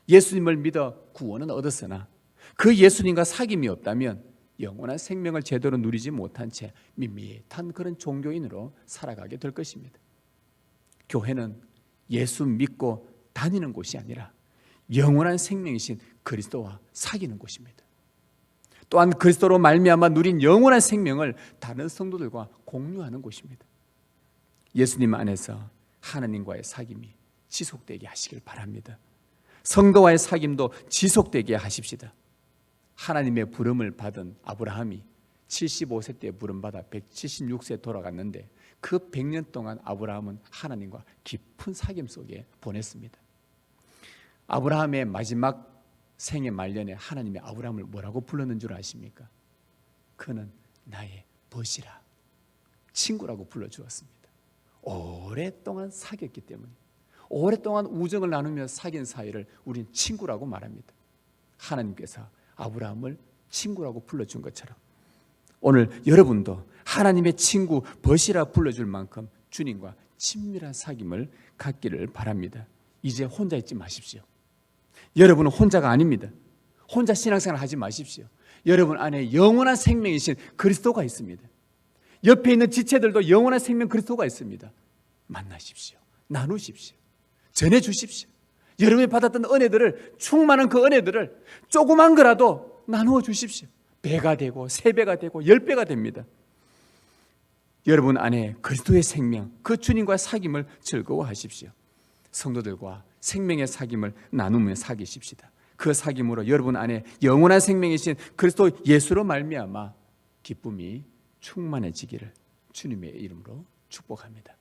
예수님을 믿어 구원은 얻었으나 그 예수님과 사귐이 없다면 영원한 생명을 제대로 누리지 못한 채 밋밋한 그런 종교인으로 살아가게 될 것입니다. 교회는 예수 믿고 다니는 곳이 아니라 영원한 생명이신 그리스도와 사귀는 곳입니다. 또한 그리스도로 말미암아 누린 영원한 생명을 다른 성도들과 공유하는 곳입니다. 예수님 안에서 하나님과의 사귐이 지속되게 하시길 바랍니다. 성도와의 사귐도 지속되게 하십시다. 하나님의 부름을 받은 아브라함이 75세 때 부름받아 176세에 돌아갔는데 그 100년 동안 아브라함은 하나님과 깊은 사귐 속에 보냈습니다. 아브라함의 마지막 생의 말년에 하나님이 아브라함을 뭐라고 불렀는 줄 아십니까? 그는 나의 벗이라, 친구라고 불러주었습니다. 오랫동안 사귀었기 때문에, 오랫동안 우정을 나누며 사귄 사이를 우리는 친구라고 말합니다. 하나님께서 아브라함을 친구라고 불러준 것처럼 오늘 여러분도 하나님의 친구 벗이라 불러줄 만큼 주님과 친밀한 사귐을 갖기를 바랍니다. 이제 혼자 있지 마십시오. 여러분은 혼자가 아닙니다. 혼자 신앙생활 하지 마십시오. 여러분 안에 영원한 생명이신 그리스도가 있습니다. 옆에 있는 지체들도 영원한 생명 그리스도가 있습니다. 만나십시오. 나누십시오. 전해주십시오. 여러분이 받았던 은혜들을, 충만한 그 은혜들을 조그만 거라도 나누어 주십시오. 배가 되고 3배가 되고 10배가 됩니다. 여러분 안에 그리스도의 생명, 그 주님과 사귐을 즐거워하십시오. 성도들과 생명의 사귐을 나누며 사귀십시다. 그 사귐으로 여러분 안에 영원한 생명이신 그리스도 예수로 말미암아 기쁨이 충만해지기를 주님의 이름으로 축복합니다.